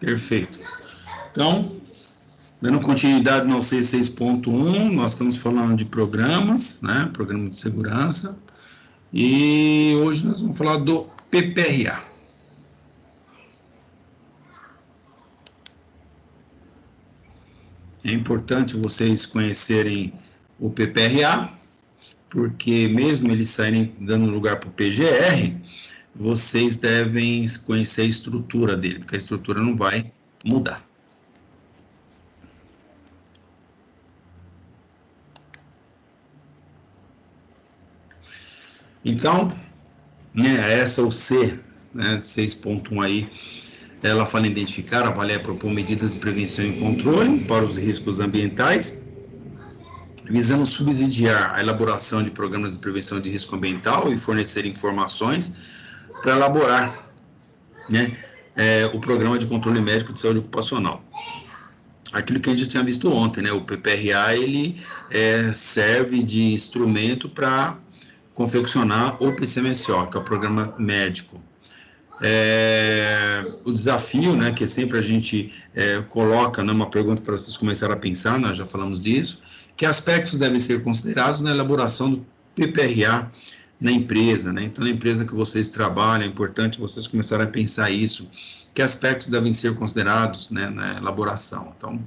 Perfeito. Então, dando continuidade no C6.1, nós estamos falando de programas, né? Programa de segurança. E hoje nós vamos falar do PPRA. É importante vocês conhecerem o PPRA, porque mesmo eles saírem dando lugar para o PGR, vocês devem conhecer a estrutura dele, porque a estrutura não vai mudar. Então, né, essa é o C, né, 6.1 aí, ela fala em identificar, avaliar e propor medidas de prevenção e controle para os riscos ambientais, visando subsidiar a elaboração de programas de prevenção de risco ambiental e fornecer informações para elaborar, né, o programa de controle médico de saúde ocupacional. Aquilo que a gente já tinha visto ontem, né, o PPRA, ele serve de instrumento para confeccionar o PCMSO, que é o programa médico. O desafio, né, que sempre a gente coloca, né, uma pergunta para vocês começarem a pensar, nós já falamos disso, que aspectos devem ser considerados na elaboração do PPRA na empresa, né? Então, na empresa que vocês trabalham, é importante vocês começarem a pensar isso, que aspectos devem ser considerados, né, na elaboração. Então,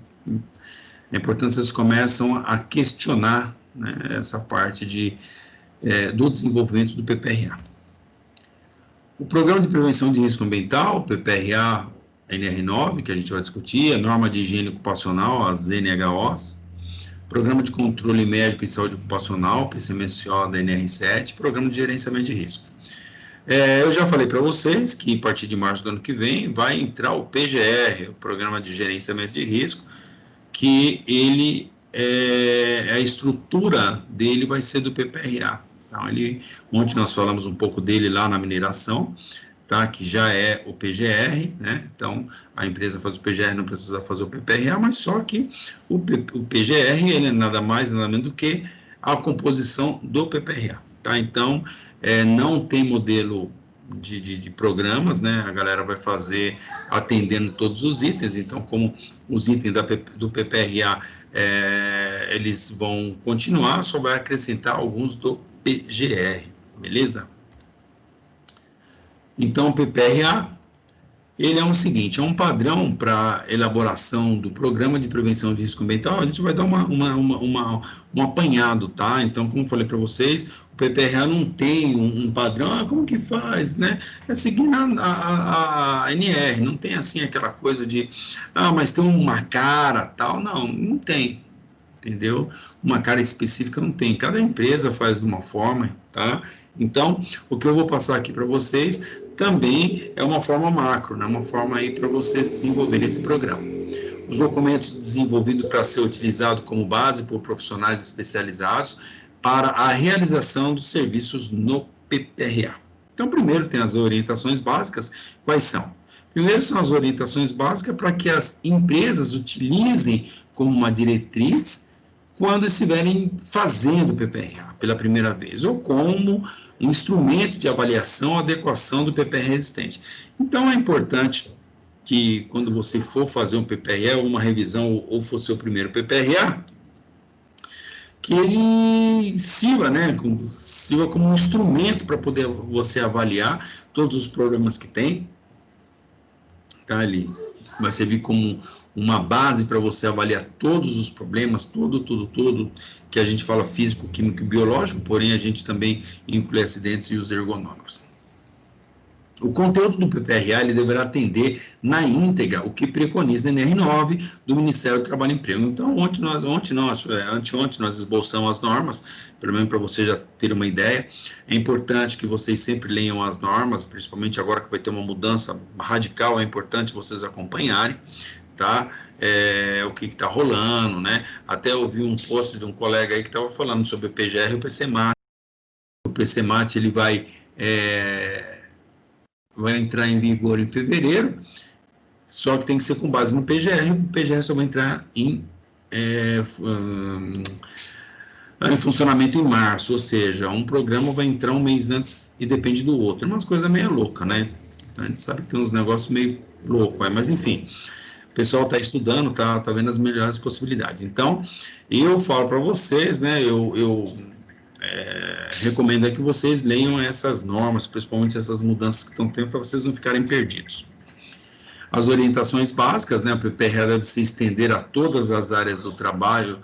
é importante vocês começam a questionar, né, essa parte do desenvolvimento do PPRA. O Programa de Prevenção de Risco Ambiental, PPRA NR9, que a gente vai discutir, a Norma de Higiene Ocupacional, as NHOs, Programa de Controle Médico e Saúde Ocupacional, PCMSO da NR7, Programa de Gerenciamento de Risco. Eu já falei para vocês que a partir de março do ano que vem vai entrar o PGR, o Programa de Gerenciamento de Risco, que ele, a estrutura dele vai ser do PPRA. Então, ontem nós falamos um pouco dele lá na mineração, tá? Que já é o PGR, né? Então, a empresa faz o PGR, não precisa fazer o PPRA, mas só que o PGR, ele é nada mais, nada menos do que a composição do PPRA, tá? Então, não tem modelo de programas, né? A galera vai fazer atendendo todos os itens, então, como os itens do PPRA, eles vão continuar, só vai acrescentar alguns do PGR, beleza? Então, o PPRA, ele é o seguinte, é um padrão para elaboração do Programa de Prevenção de Risco Ambiental. A gente vai dar um apanhado, tá? Então, como eu falei para vocês, o PPRA não tem um padrão, como que faz, né? É seguindo a NR, não tem assim aquela coisa de, mas tem uma cara, tal, não tem, entendeu? Uma cara específica não tem, cada empresa faz de uma forma, tá? Então, o que eu vou passar aqui para vocês também é uma forma macro, né? Uma forma aí para vocês desenvolverem esse programa. Os documentos desenvolvidos para ser utilizado como base por profissionais especializados para a realização dos serviços no PPRA. Então, primeiro tem as orientações básicas. Quais são? Primeiro são as orientações básicas para que as empresas utilizem como uma diretriz quando estiverem fazendo o PPRA pela primeira vez, ou como um instrumento de avaliação, adequação do PPRA existente. Então, é importante que, quando você for fazer um PPRA, ou uma revisão, ou for seu primeiro PPRA, que ele sirva, né, sirva como um instrumento para poder você avaliar todos os problemas que tem, tá ali. Vai servir como uma base para você avaliar todos os problemas, tudo, que a gente fala físico, químico e biológico, porém a gente também inclui acidentes e os ergonômicos. O conteúdo do PPRA ele deverá atender na íntegra o que preconiza a NR9 do Ministério do Trabalho e Emprego. Então, anteontem nós esboçamos as normas, pelo menos para você já ter uma ideia. É importante que vocês sempre leiam as normas, principalmente agora que vai ter uma mudança radical, é importante vocês acompanharem, tá? O que está rolando, né? Até eu vi um post de um colega aí que estava falando sobre o PGR e o PCMAT. O PCMAT ele vai entrar em vigor em fevereiro, só que tem que ser com base no PGR, o PGR só vai entrar em funcionamento em março, ou seja, um programa vai entrar um mês antes e depende do outro. É uma coisa meio louca, né? A gente sabe que tem uns negócios meio loucos, mas enfim, o pessoal está estudando, tá vendo as melhores possibilidades. Então, eu falo para vocês, né, eu recomendo que vocês leiam essas normas, principalmente essas mudanças que estão tendo, para vocês não ficarem perdidos. As orientações básicas, né, o PPRA deve se estender a todas as áreas do trabalho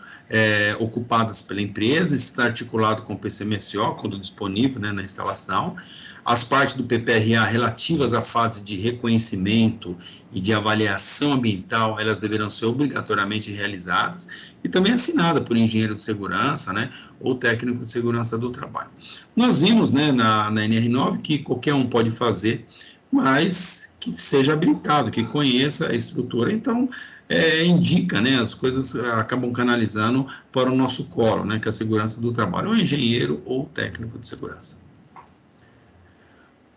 ocupadas pela empresa, está articulado com o PCMSO, quando disponível, né, na instalação. As partes do PPRA relativas à fase de reconhecimento e de avaliação ambiental, elas deverão ser obrigatoriamente realizadas e também assinada por engenheiro de segurança, né, ou técnico de segurança do trabalho. Nós vimos, né, na NR9 que qualquer um pode fazer, mas que seja habilitado, que conheça a estrutura. Então, indica, né, as coisas acabam canalizando para o nosso colo, né, que é a segurança do trabalho, ou engenheiro ou técnico de segurança.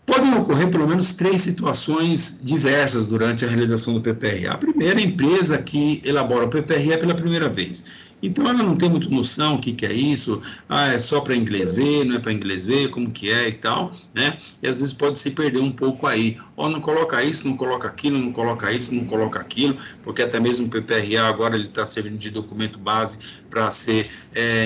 Podem ocorrer pelo menos 3 situações diversas durante a realização do PPRA. A primeira, a empresa que elabora o PPRA pela primeira vez. Então, ela não tem muito noção o que é isso, é só para inglês ver, não é para inglês ver, como que é e tal, né? E às vezes pode se perder um pouco aí. Não coloca isso, não coloca aquilo, não coloca isso, não coloca aquilo, porque até mesmo o PPRA agora ele está servindo de documento base para ser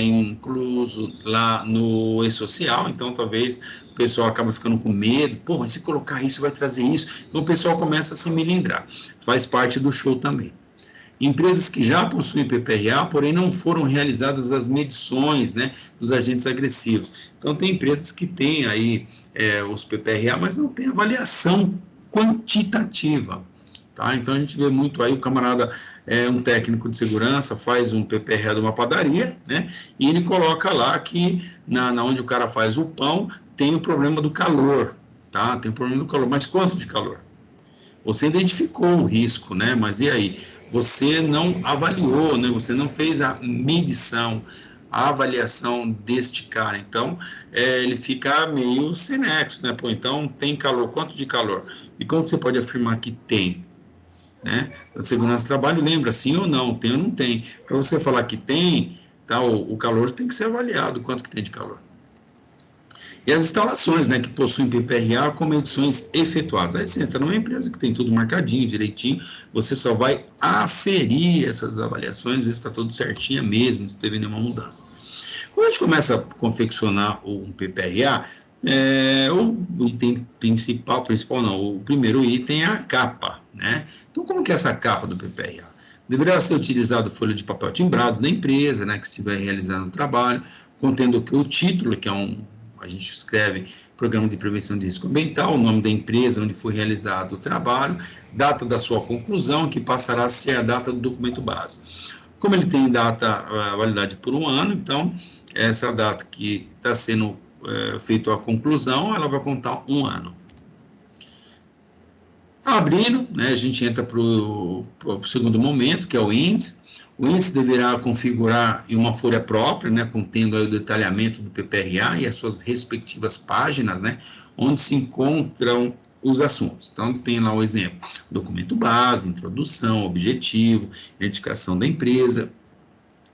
incluso lá no e-social, então talvez o pessoal acaba ficando com medo, mas se colocar isso vai trazer isso, então o pessoal começa a se melindrar. Faz parte do show também. Empresas que já possuem PPRA, porém não foram realizadas as medições, né, dos agentes agressivos. Então, tem empresas que têm aí os PPRA, mas não tem avaliação quantitativa. Tá? Então, a gente vê muito aí o camarada, um técnico de segurança, faz um PPRA de uma padaria, né, e ele coloca lá que, onde o cara faz o pão, tem o problema do calor. Tá? Tem o problema do calor, mas quanto de calor? Você identificou o risco, né, mas e aí? Você não avaliou, né? Você não fez a medição, a avaliação deste cara. Então, ele fica meio sem nexo, né? Então, tem calor, quanto de calor? E como você pode afirmar que tem? Né? A segurança do trabalho lembra, sim ou não, tem ou não tem. Para você falar que tem, tá, o calor tem que ser avaliado, quanto que tem de calor. E as instalações, né, que possuem PPRA com medições efetuadas. Aí você entra numa empresa que tem tudo marcadinho, direitinho, você só vai aferir essas avaliações, ver se está tudo certinho mesmo, se teve nenhuma mudança. Quando a gente começa a confeccionar um PPRA, o item principal não, o primeiro item é a capa, né? Então, como que é essa capa do PPRA? Deverá ser utilizado folha de papel timbrado da empresa, né, que estiver realizando o trabalho, contendo o título, que é a gente escreve Programa de Prevenção de Risco Ambiental, o nome da empresa onde foi realizado o trabalho, data da sua conclusão, que passará a ser a data do documento base. Como ele tem validade por 1 ano, então, essa data que está sendo feita a conclusão, ela vai contar 1 ano. Abrindo, né, a gente entra para o segundo momento, que é o índice. O índice deverá configurar em uma folha própria, né, contendo aí o detalhamento do PPRA e as suas respectivas páginas, né, onde se encontram os assuntos. Então, tem lá o exemplo: documento base, introdução, objetivo, identificação da empresa,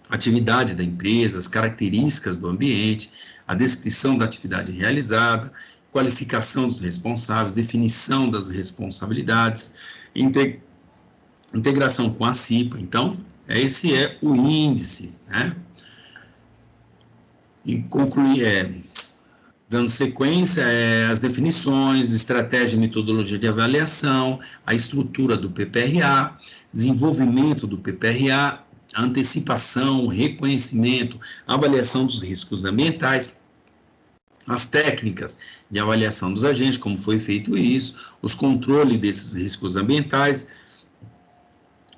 atividade da empresa, as características do ambiente, a descrição da atividade realizada, qualificação dos responsáveis, definição das responsabilidades, integração com a CIPA. Então, esse é o índice, né? E concluir, dando sequência, as definições, estratégia e metodologia de avaliação, a estrutura do PPRA, desenvolvimento do PPRA, antecipação, reconhecimento, avaliação dos riscos ambientais, as técnicas de avaliação dos agentes, como foi feito isso, os controles desses riscos ambientais,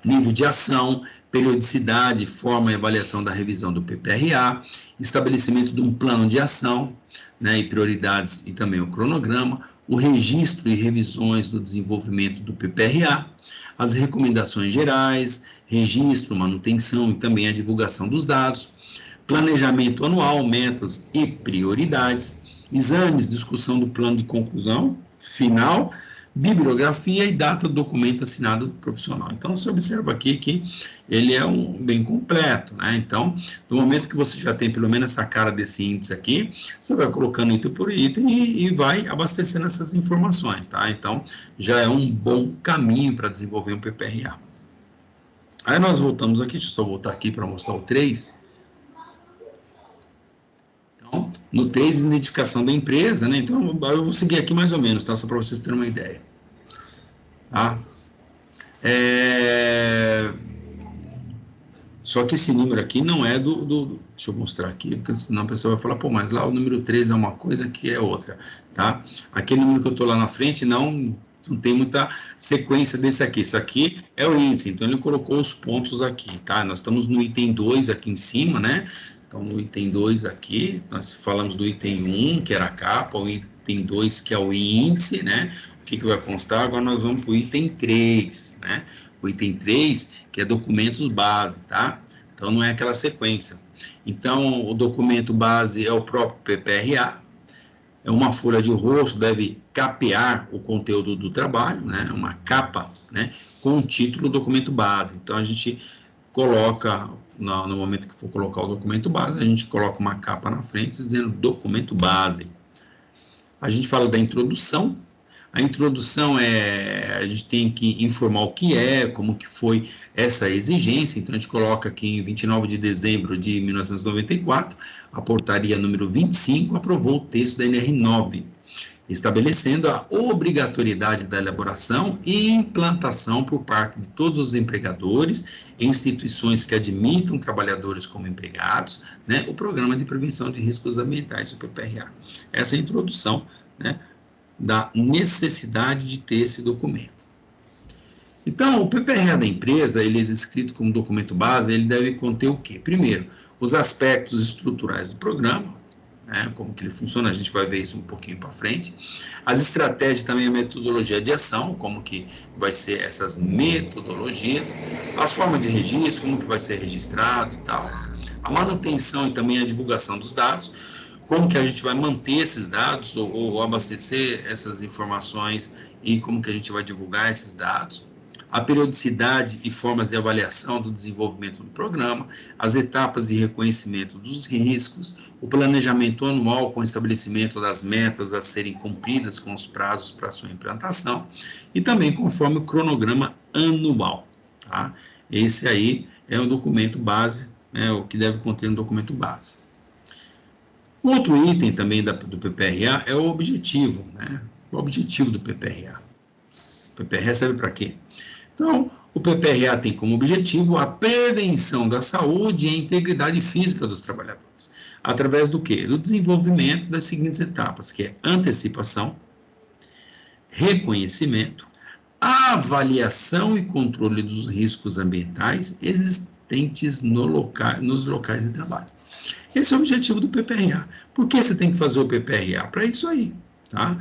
nível de ação, periodicidade, forma e avaliação da revisão do PPRA, estabelecimento de um plano de ação, né, e prioridades e também o cronograma, o registro e revisões do desenvolvimento do PPRA, as recomendações gerais, registro, manutenção e também a divulgação dos dados, planejamento anual, metas e prioridades, exames, discussão do plano de conclusão final, bibliografia e data do documento assinado do profissional. Então, você observa aqui que ele é bem completo, né? Então, no momento que você já tem pelo menos essa cara desse índice aqui, você vai colocando item por item e vai abastecendo essas informações, tá? Então, já é um bom caminho para desenvolver um PPRA. Aí nós voltamos aqui, deixa eu só voltar aqui para mostrar o 3. Então, no 3, identificação da empresa, né? Então, eu vou seguir aqui mais ou menos, tá? Só para vocês terem uma ideia. Tá? Só que esse número aqui não é deixa eu mostrar aqui, porque senão a pessoa vai falar, pô, mas lá o número 3 é uma coisa que é outra, tá? Aquele número que eu estou lá na frente não tem muita sequência desse aqui. Isso aqui é o índice, então ele colocou os pontos aqui, tá? Nós estamos no item 2 aqui em cima, né? Então, no item 2 aqui, nós falamos do item 1, que era a capa, o item 2, que é o índice, né? O que vai constar? Agora nós vamos para o item 3, né? O item 3, que é documentos base, tá? Então, não é aquela sequência. Então, o documento base é o próprio PPRA, é uma folha de rosto, deve capear o conteúdo do trabalho, né? Uma capa, né? Com o título documento base. Então, a gente coloca, no momento que for colocar o documento base, a gente coloca uma capa na frente dizendo documento base. A gente fala da introdução. A introdução a gente tem que informar o que é, como que foi essa exigência. Então, a gente coloca aqui em 29 de dezembro de 1994, a portaria número 25 aprovou o texto da NR9, estabelecendo a obrigatoriedade da elaboração e implantação por parte de todos os empregadores e instituições que admitam trabalhadores como empregados, né, o Programa de Prevenção de Riscos Ambientais, o PPRA. Essa é a introdução, né, da necessidade de ter esse documento. Então, o PPRA da empresa, ele é descrito como documento base, ele deve conter o quê? Primeiro, os aspectos estruturais do programa, né, como que ele funciona, a gente vai ver isso um pouquinho para frente. As estratégias também, a metodologia de ação, como que vai ser essas metodologias, as formas de registro, como que vai ser registrado e tal. A manutenção e também a divulgação dos dados, como que a gente vai manter esses dados ou abastecer essas informações e como que a gente vai divulgar esses dados. A periodicidade e formas de avaliação do desenvolvimento do programa, as etapas de reconhecimento dos riscos, o planejamento anual com o estabelecimento das metas a serem cumpridas com os prazos para sua implantação e também conforme o cronograma anual, tá? Esse aí é o documento base, né, o que deve conter no documento base. Um outro item também do PPRA é o objetivo, né? O objetivo do PPRA. O PPRA serve para quê? Então, o PPRA tem como objetivo a prevenção da saúde e a integridade física dos trabalhadores. Através do quê? Do desenvolvimento das seguintes etapas, que é antecipação, reconhecimento, avaliação e controle dos riscos ambientais existentes nos locais de trabalho. Esse é o objetivo do PPRA. Por que você tem que fazer o PPRA? Para isso aí, tá?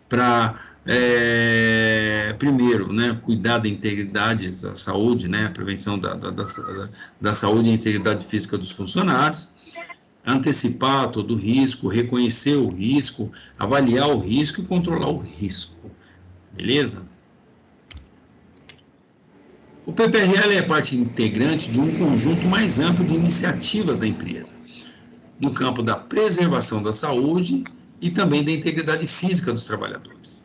Para, primeiro, né, cuidar da integridade da saúde, né, a prevenção da saúde e integridade física dos funcionários, antecipar todo o risco, reconhecer o risco, avaliar o risco e controlar o risco. Beleza? O PPRA é parte integrante de um conjunto mais amplo de iniciativas da empresa, no campo da preservação da saúde e também da integridade física dos trabalhadores.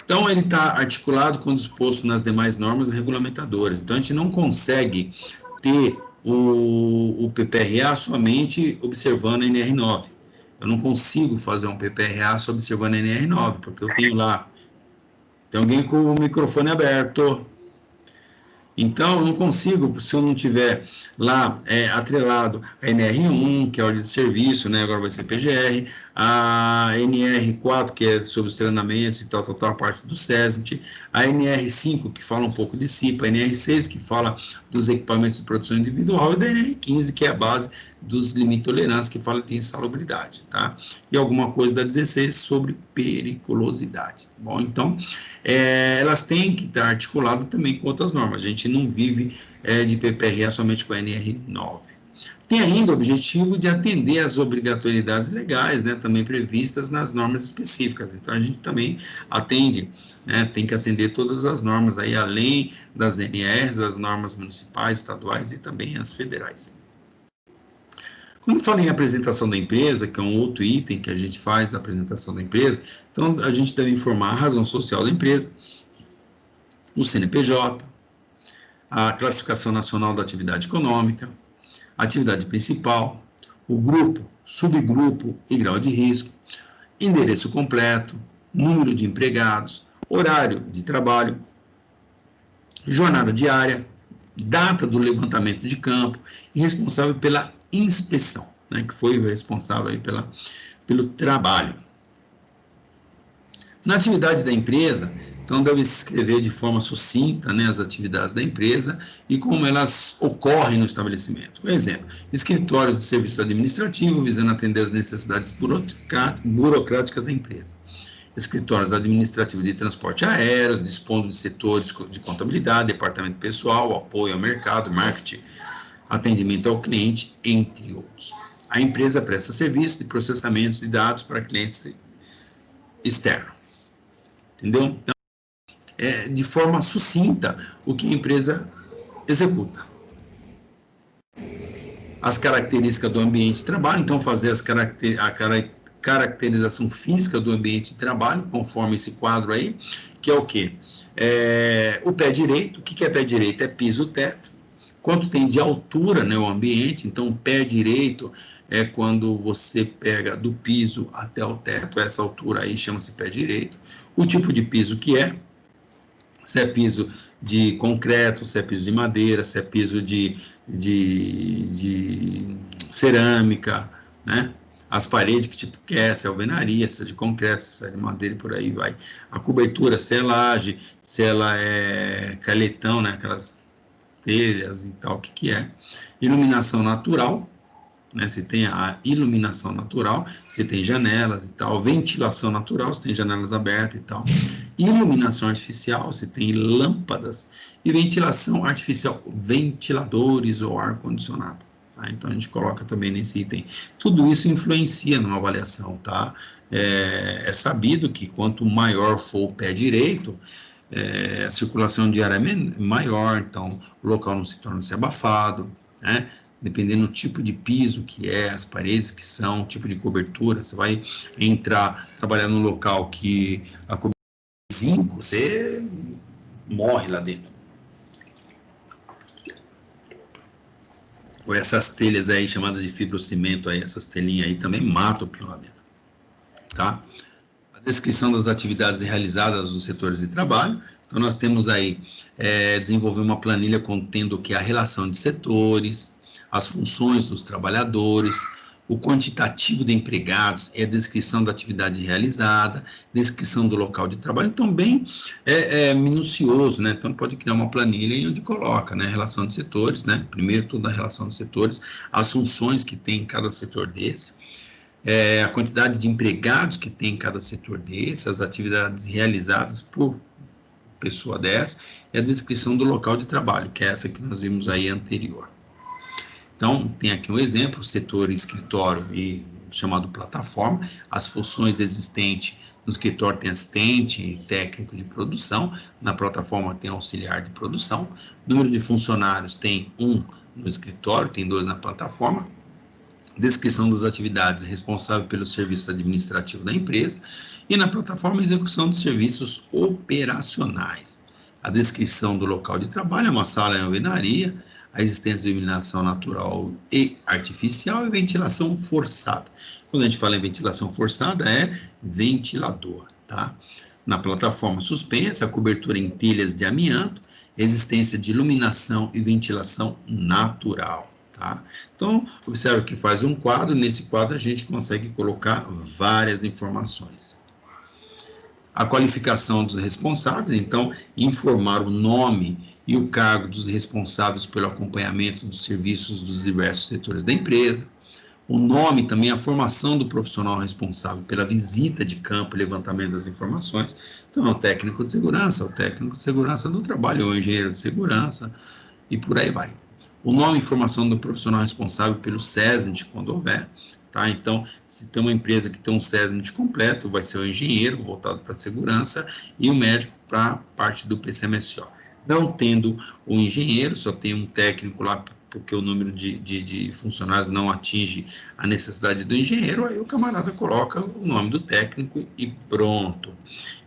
Então, ele está articulado com o disposto nas demais normas regulamentadoras. Então, a gente não consegue ter o PPRA somente observando a NR9. Eu não consigo fazer um PPRA só observando a NR9, porque eu tenho lá, tem alguém com o microfone aberto. Então, eu não consigo, se eu não tiver lá atrelado a NR1, que é a ordem de serviço, né, agora vai ser PGR, a NR4, que é sobre os treinamentos e tal, a parte do SESMIT, a NR5, que fala um pouco de CIPA, a NR6, que fala dos equipamentos de produção individual, e da NR15, que é a base dos limites de tolerância, que fala de insalubridade, tá? E alguma coisa da 16 sobre periculosidade, tá bom? Então, elas têm que estar articuladas também com outras normas. A gente não vive de PPRA somente com a NR9. Tem ainda o objetivo de atender às obrigatoriedades legais, né, também previstas nas normas específicas. Então, a gente também atende, né, tem que atender todas as normas, aí, além das NRs, as normas municipais, estaduais e também as federais. Quando fala em apresentação da empresa, que é um outro item que a gente faz, a apresentação da empresa, então a gente deve informar a razão social da empresa, o CNPJ, a classificação nacional da atividade econômica, a atividade principal, o grupo, subgrupo e grau de risco, endereço completo, número de empregados, horário de trabalho, jornada diária, data do levantamento de campo e responsável pela inspeção, né, que foi o responsável aí pelo trabalho. Na atividade da empresa, então deve se escrever de forma sucinta, né, as atividades da empresa e como elas ocorrem no estabelecimento. Por exemplo, escritórios de serviço administrativo visando atender às necessidades burocráticas da empresa. Escritórios administrativos de transporte aéreo, dispondo de setores de contabilidade, departamento pessoal, apoio ao mercado, marketing, atendimento ao cliente, entre outros. A empresa presta serviço de processamento de dados para clientes externos. Entendeu? Então, de forma sucinta o que a empresa executa. As características do ambiente de trabalho, então fazer a caracterização física do ambiente de trabalho, conforme esse quadro aí, que é o quê? O pé direito. O que é pé direito? É piso, teto. Quanto tem de altura, né, o ambiente, então o pé direito é quando você pega do piso até o teto, essa altura aí chama-se pé direito. O tipo de piso que é, se é piso de concreto, se é piso de madeira, se é piso de cerâmica, né? As paredes, que tipo que é, se é alvenaria, se é de concreto, se é de madeira e por aí vai. A cobertura, se é laje, se ela é caletão, né? Aquelas telhas e tal, o que é. Iluminação natural, né? Se tem a iluminação natural, se tem janelas e tal. Ventilação natural, se tem janelas abertas e tal. Iluminação artificial, se tem lâmpadas. E ventilação artificial, ventiladores ou ar-condicionado. Tá? Então, a gente coloca também nesse item. Tudo isso influencia numa avaliação, tá? É sabido que quanto maior for o pé direito, a circulação diária é maior, então o local não se torna abafado, né? Dependendo do tipo de piso que é, as paredes que são, tipo de cobertura, você vai entrar, trabalhar num local que a cobertura é zinco, você morre lá dentro. Ou essas telhas aí, chamadas de fibrocimento, aí, essas telinhas aí também matam o peão lá dentro, tá? A descrição das atividades realizadas nos setores de trabalho. Então, nós temos aí, desenvolver uma planilha contendo o que é a relação de setores, as funções dos trabalhadores, o quantitativo de empregados, a descrição da atividade realizada, descrição do local de trabalho. Então, bem minucioso, né? Então, pode criar uma planilha onde coloca, né, relação de setores, né? Primeiro, toda a relação de setores, as funções que tem em cada setor desse, a quantidade de empregados que tem em cada setor desse, as atividades realizadas por pessoa dessa, e a descrição do local de trabalho, que é essa que nós vimos aí anterior. Então, tem aqui um exemplo, setor escritório e chamado plataforma, as funções existentes no escritório tem assistente e técnico de produção, na plataforma tem auxiliar de produção, número de funcionários tem 1 no escritório, tem 2 na plataforma, descrição das atividades responsável pelo serviço administrativo da empresa e na plataforma execução dos serviços operacionais. A descrição do local de trabalho, uma sala e alvenaria, a existência de iluminação natural e artificial e ventilação forçada. Quando a gente fala em ventilação forçada, é ventilador, tá? Na plataforma suspensa, a cobertura em telhas de amianto, existência de iluminação e ventilação natural. Tá? Então, observe que faz um quadro, nesse quadro a gente consegue colocar várias informações. A qualificação dos responsáveis, então, informar o nome e o cargo dos responsáveis pelo acompanhamento dos serviços dos diversos setores da empresa. O nome também, a formação do profissional responsável pela visita de campo e levantamento das informações. Então, é o técnico de segurança do trabalho, ou o engenheiro de segurança, e por aí vai. o nome e informação do profissional responsável pelo SESMIT, quando houver, tá? Então, se tem uma empresa que tem um SESMIT completo, vai ser o engenheiro, voltado para segurança, e o médico para a parte do PCMSO. Não tendo o engenheiro, só tem um técnico lá, porque o número de funcionários não atinge a necessidade do engenheiro, aí o camarada coloca o nome do técnico e pronto.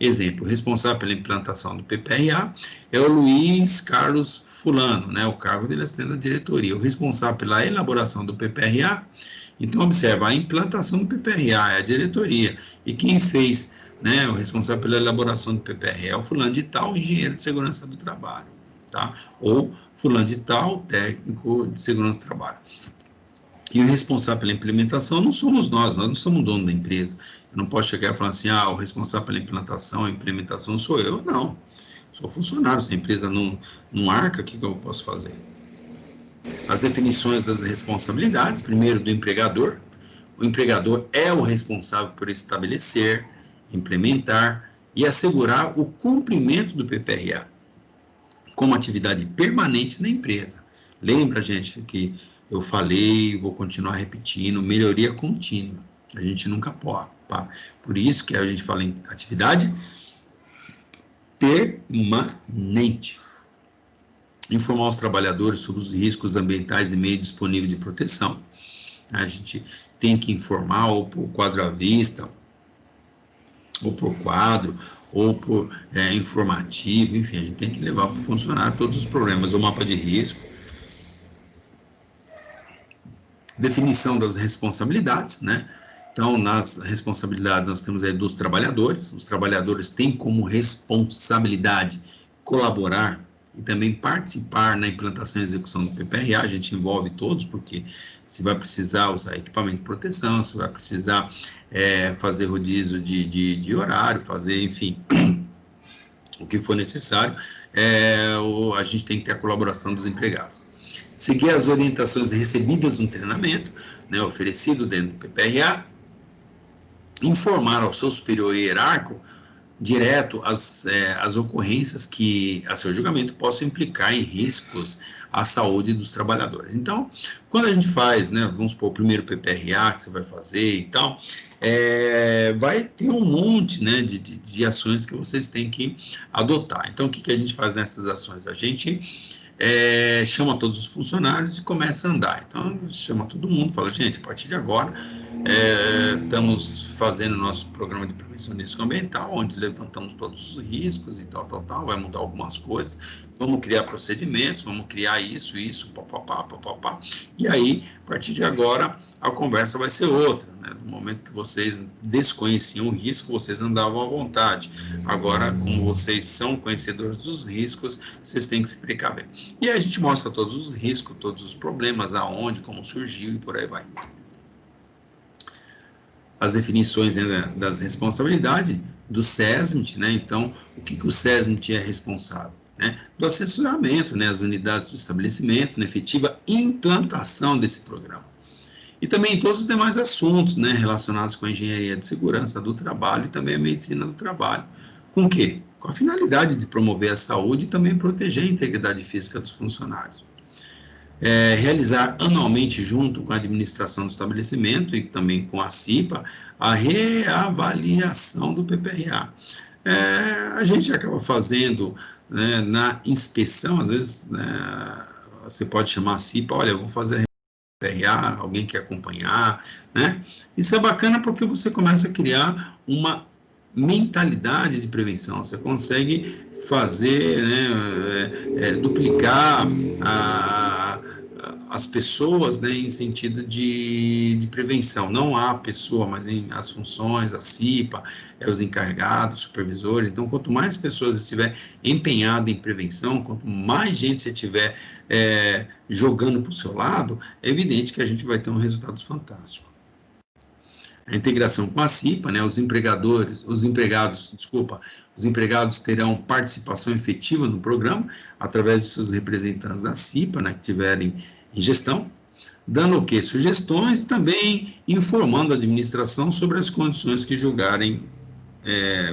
Exemplo, o responsável pela implantação do PPRA é o Luiz Carlos Fulano, né? O cargo dele é assistente da diretoria. O responsável pela elaboração do PPRA, então observa, a implantação do PPRA é a diretoria, e quem fez, né, o responsável pela elaboração do PPRA é o fulano de tal, engenheiro de segurança do trabalho, tá? Ou fulano de tal, técnico de segurança do trabalho. E o responsável pela implementação não somos nós não somos dono da empresa. Eu não posso chegar e falar assim, o responsável pela implantação e implementação sou eu. Não, sou funcionário. Se a empresa não arca, o que eu posso fazer? As definições das responsabilidades, primeiro do empregador. O empregador é o responsável por estabelecer, implementar e assegurar o cumprimento do PPRA como atividade permanente na empresa. Lembra, gente, que eu falei, vou continuar repetindo, melhoria contínua. A gente nunca pode. Tá? Por isso que a gente fala em atividade permanente. Informar os trabalhadores sobre os riscos ambientais e meio disponível de proteção. A gente tem que informar ou por quadro à vista, ou por quadro, ou por informativo, enfim, a gente tem que levar para o funcionário todos os problemas, o mapa de risco, definição das responsabilidades, né? Então, nas responsabilidades nós temos aí dos trabalhadores, os trabalhadores têm como responsabilidade colaborar e também participar na implantação e execução do PPRA, a gente envolve todos, porque se vai precisar usar equipamento de proteção, se vai precisar fazer rodízio de horário, fazer, enfim, o que for necessário, a gente tem que ter a colaboração dos empregados. Seguir as orientações recebidas no treinamento, né, oferecido dentro do PPRA, informar ao seu superior hierárquico direto as ocorrências que, a seu julgamento, possam implicar em riscos à saúde dos trabalhadores. Então, quando a gente faz, né, vamos supor, o primeiro PPRA que você vai fazer e tal, vai ter um monte, né, de ações que vocês têm que adotar. Então, o que a gente faz nessas ações? A gente chama todos os funcionários e começa a andar. Então, chama todo mundo, fala, gente, a partir de agora, estamos fazendo nosso programa de prevenção de risco ambiental, onde levantamos todos os riscos e tal, vai mudar algumas coisas, vamos criar procedimentos, vamos criar isso, papapá, e aí, a partir de agora, a conversa vai ser outra, né? No momento que vocês desconheciam o risco, vocês andavam à vontade. Agora, como vocês são conhecedores dos riscos, vocês têm que se precaver. E aí a gente mostra todos os riscos, todos os problemas, aonde, como surgiu e por aí vai. As definições, né, das responsabilidades do SESMIT, né? Então, o que o SESMIT é responsável? Né? Do assessoramento, né, as unidades do estabelecimento, na efetiva implantação desse programa. E também todos os demais assuntos, né, relacionados com a engenharia de segurança do trabalho e também a medicina do trabalho. Com o quê? Com a finalidade de promover a saúde e também proteger a integridade física dos funcionários. Realizar anualmente, junto com a administração do estabelecimento e também com a CIPA, a reavaliação do PPRA. A gente acaba fazendo, né, na inspeção, às vezes, né, você pode chamar a CIPA, olha, eu vou fazer a PPRA, alguém quer acompanhar, né? Isso é bacana porque você começa a criar uma mentalidade de prevenção, você consegue fazer, né, duplicar as pessoas, né, em sentido de prevenção, não a pessoa, mas as funções, a CIPA, os encarregados, supervisores. Então, quanto mais pessoas estiver empenhadas em prevenção, quanto mais gente você tiver jogando para o seu lado, é evidente que a gente vai ter um resultado fantástico. A integração com a CIPA, né, os empregados terão participação efetiva no programa, através de seus representantes da CIPA, né, que tiverem em gestão, dando o quê? Sugestões e também informando a administração sobre as condições que julgarem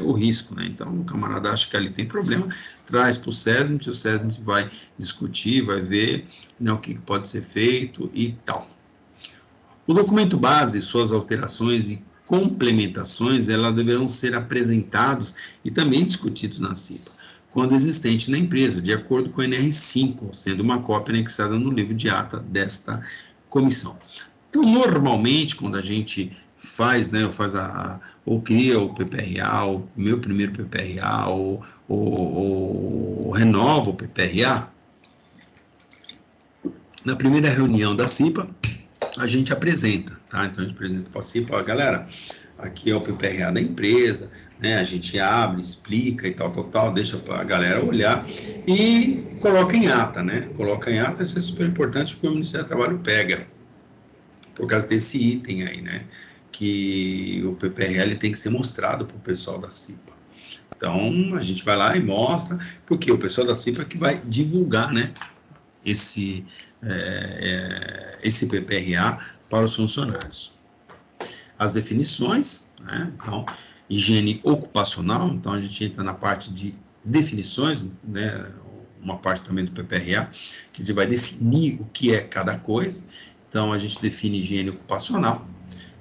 o risco, né? Então, o camarada acha que ali tem problema, traz para o SESMIT vai discutir, vai ver, né, o que pode ser feito e tal. O documento base, suas alterações e complementações, elas deverão ser apresentados e também discutidos na CIPA, quando existente na empresa, de acordo com o NR5, sendo uma cópia anexada no livro de ata desta comissão. Então, normalmente, quando a gente faz, né, ou cria o PPRA, o meu primeiro PPRA, ou renova o PPRA, na primeira reunião da CIPA, a gente apresenta, tá? Então, a gente apresenta para a CIPA, galera, aqui é o PPRA da empresa, né? A gente abre, explica e tal, deixa para a galera olhar e coloca em ata, né? Coloca em ata, isso é super importante porque o Ministério do Trabalho pega, por causa desse item aí, né? Que o PPRL tem que ser mostrado para o pessoal da CIPA. Então, a gente vai lá e mostra, porque o pessoal da CIPA que vai divulgar, né? Esse PPRA para os funcionários. As definições, né? Então, higiene ocupacional, então a gente entra na parte de definições, né? Uma parte também do PPRA, que a gente vai definir o que é cada coisa. Então, a gente define higiene ocupacional.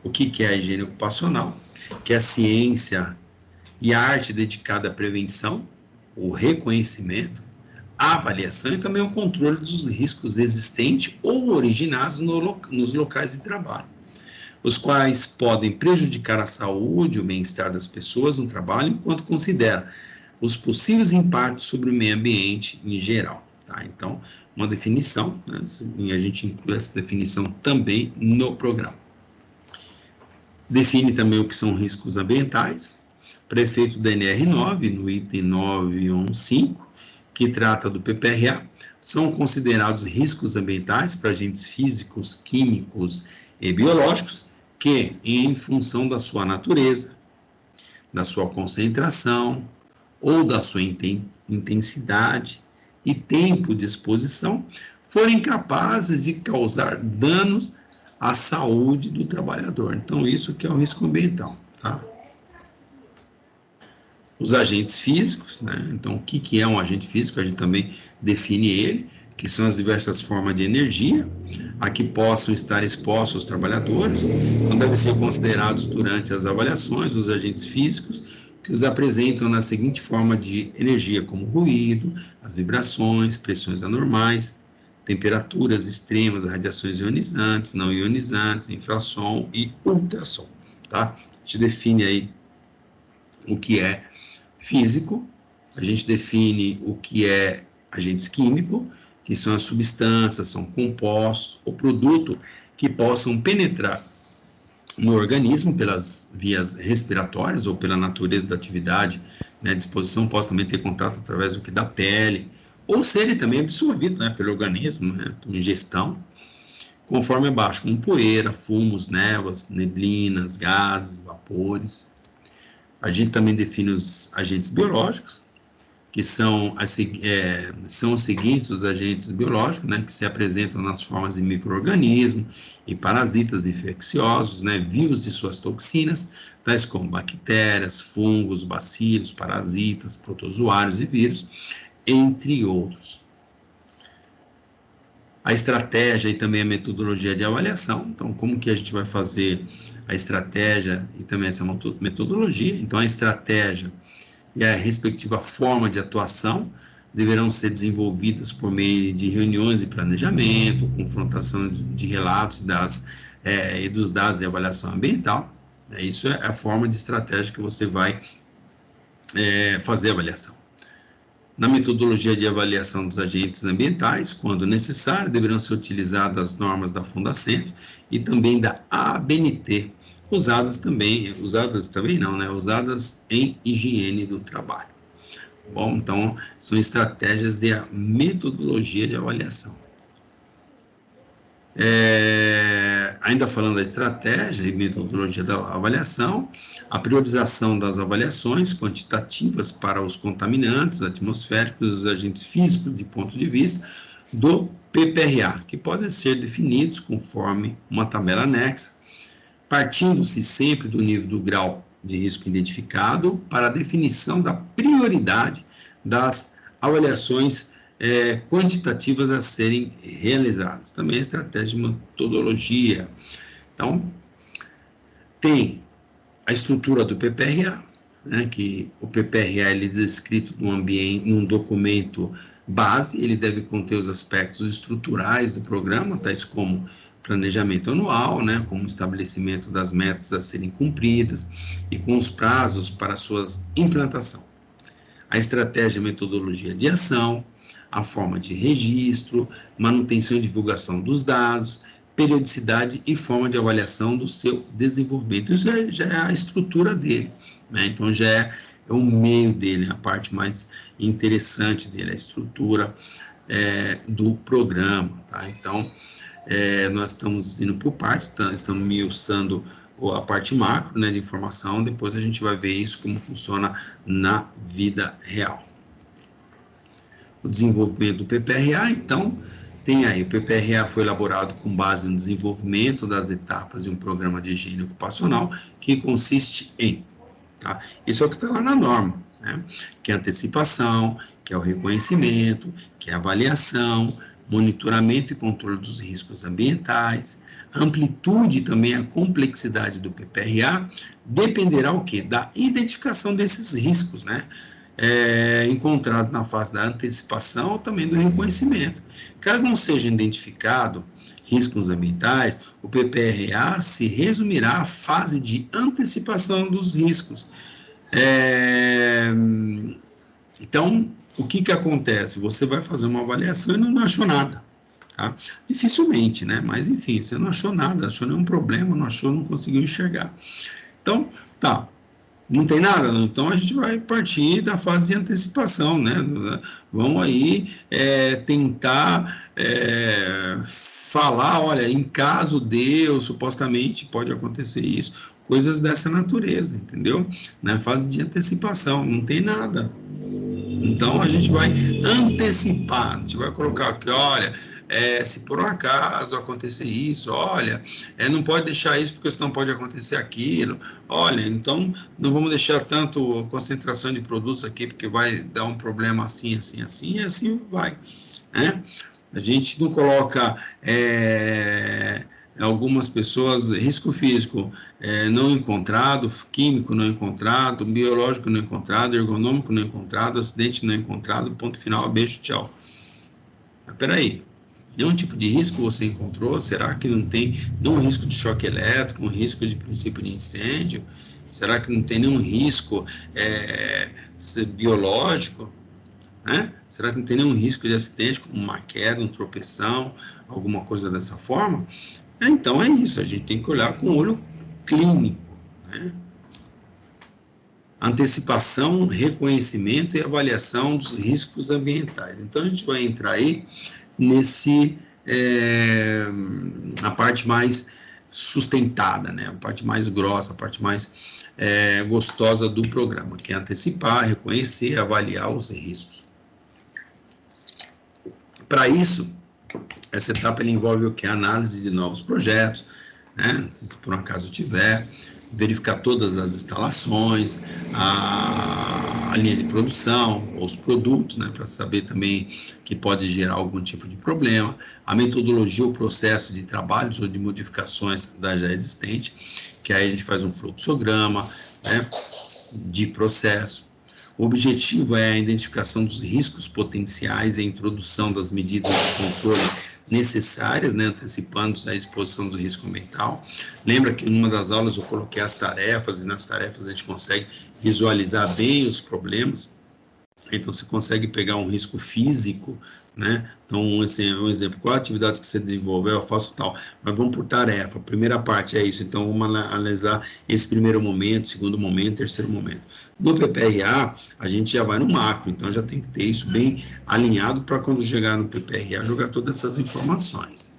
O que é a higiene ocupacional? Que é a ciência e a arte dedicada à prevenção, o reconhecimento, a avaliação e também o controle dos riscos existentes ou originados nos locais de trabalho, os quais podem prejudicar a saúde e o bem-estar das pessoas no trabalho, enquanto considera os possíveis impactos sobre o meio ambiente em geral. Tá? Então, uma definição, né? E a gente inclui essa definição também no programa. Define também o que são riscos ambientais, prefeito da NR9, no item 915, que trata do PPRA, são considerados riscos ambientais para agentes físicos, químicos e biológicos que, em função da sua natureza, da sua concentração ou da sua intensidade e tempo de exposição, forem capazes de causar danos à saúde do trabalhador. Então, isso que é o risco ambiental, tá? Os agentes físicos, né? Então, o que é um agente físico? A gente também define ele, que são as diversas formas de energia a que possam estar expostos os trabalhadores, então devem ser considerados durante as avaliações os agentes físicos que os apresentam na seguinte forma de energia, como ruído, as vibrações, pressões anormais, temperaturas extremas, radiações ionizantes, não ionizantes, infrassom e ultrassom, tá? A gente define aí o que é físico, a gente define o que é agentes químicos, que são as substâncias, são compostos ou produtos que possam penetrar no organismo pelas vias respiratórias ou pela natureza da atividade, né, de exposição, possa também ter contato através do que da pele, ou serem também absorvidos, né, pelo organismo, né, por ingestão, conforme abaixo, como poeira, fumos, névoas, neblinas, gases, vapores. A gente também define os agentes biológicos, que são os seguintes, os agentes biológicos, né, que se apresentam nas formas de micro-organismos e parasitas infecciosos, né, vivos de suas toxinas, tais como bactérias, fungos, bacilos, parasitas, protozoários e vírus, entre outros. A estratégia e também a metodologia de avaliação. Então, como que a gente vai fazer a estratégia e também essa metodologia? Então, a estratégia e a respectiva forma de atuação deverão ser desenvolvidas por meio de reuniões de planejamento, confrontação de relatos e dos dados de avaliação ambiental. Isso é a forma de estratégia que você vai fazer a avaliação. Na metodologia de avaliação dos agentes ambientais, quando necessário, deverão ser utilizadas as normas da Fundacentro e também da ABNT, usadas em higiene do trabalho. Bom, então, são estratégias de metodologia de avaliação. Ainda falando da estratégia e metodologia da avaliação, a priorização das avaliações quantitativas para os contaminantes atmosféricos e os agentes físicos de ponto de vista do PPRA, que podem ser definidos conforme uma tabela anexa, partindo-se sempre do nível do grau de risco identificado para a definição da prioridade das avaliações quantitativas a serem realizadas. Também a estratégia de metodologia. Então, tem a estrutura do PPRA, né, que o PPRA ele é descrito num documento base, ele deve conter os aspectos estruturais do programa, tais como planejamento anual, né, como estabelecimento das metas a serem cumpridas e com os prazos para suas implantação. A estratégia e metodologia de ação, a forma de registro, manutenção e divulgação dos dados, periodicidade e forma de avaliação do seu desenvolvimento. Isso já é a estrutura dele, né? Então já é o meio dele, a parte mais interessante dele, a estrutura do programa, tá? Então, nós estamos indo por partes, estamos esmiuçando a parte macro, né, de informação, depois a gente vai ver isso como funciona na vida real. O desenvolvimento do PPRA, então, tem aí, o PPRA foi elaborado com base no desenvolvimento das etapas de um programa de higiene ocupacional, que consiste em, tá? Isso é o que está lá na norma, né? Que é a antecipação, que é o reconhecimento, que é a avaliação, monitoramento e controle dos riscos ambientais, amplitude e também a complexidade do PPRA, dependerá o quê? Da identificação desses riscos, né? Encontrados na fase da antecipação ou também do reconhecimento. Caso não seja identificado riscos ambientais, o PPRA se resumirá à fase de antecipação dos riscos. Então, o que acontece? Você vai fazer uma avaliação e não achou nada, tá? Dificilmente, né? Mas, enfim, você não achou nada, achou nenhum problema, não conseguiu enxergar. Então, tá. Não tem nada, não? Então a gente vai partir da fase de antecipação, né? Vamos aí tentar falar, olha, em caso de, ou supostamente pode acontecer isso, coisas dessa natureza, entendeu? Na fase de antecipação, não tem nada. Então a gente vai antecipar, a gente vai colocar aqui, olha, se por um acaso acontecer isso, olha, não pode deixar isso porque senão pode acontecer aquilo, olha, então não vamos deixar tanto concentração de produtos aqui porque vai dar um problema assim, assim, assim, e assim vai, né? A gente não coloca algumas pessoas, risco físico não encontrado, químico não encontrado, biológico não encontrado, ergonômico não encontrado, acidente não encontrado, ponto final, beijo, tchau. Mas peraí, nenhum tipo de risco você encontrou? Será que não tem nenhum risco de choque elétrico, um risco de princípio de incêndio? Será que não tem nenhum risco biológico? Né? Será que não tem nenhum risco de acidente, como uma queda, um tropeção, alguma coisa dessa forma? Então é isso, a gente tem que olhar com o olho clínico, né? Antecipação, reconhecimento e avaliação dos riscos ambientais. Então a gente vai entrar aí a parte mais sustentada, né? A parte mais grossa, a parte mais gostosa do programa, que é antecipar, reconhecer, avaliar os riscos. Para isso, essa etapa envolve o que? A análise de novos projetos, né? Se por um acaso tiver, verificar todas as instalações, a linha de produção, os produtos, né? Para saber também que pode gerar algum tipo de problema, a metodologia, o processo de trabalhos ou de modificações da já existente, que aí a gente faz um fluxograma, né? De processo. O objetivo é a identificação dos riscos potenciais e a introdução das medidas de controle necessárias, né, antecipando a exposição do risco ambiental. Lembra que em uma das aulas eu coloquei as tarefas, e nas tarefas a gente consegue visualizar bem os problemas. Então, você consegue pegar um risco físico, né? Então, um exemplo, qual a atividade que você desenvolveu? Eu faço tal, mas vamos por tarefa. A primeira parte é isso, então vamos analisar esse primeiro momento, segundo momento, terceiro momento. No PPRA, a gente já vai no macro, então já tem que ter isso bem alinhado para quando chegar no PPRA, jogar todas essas informações.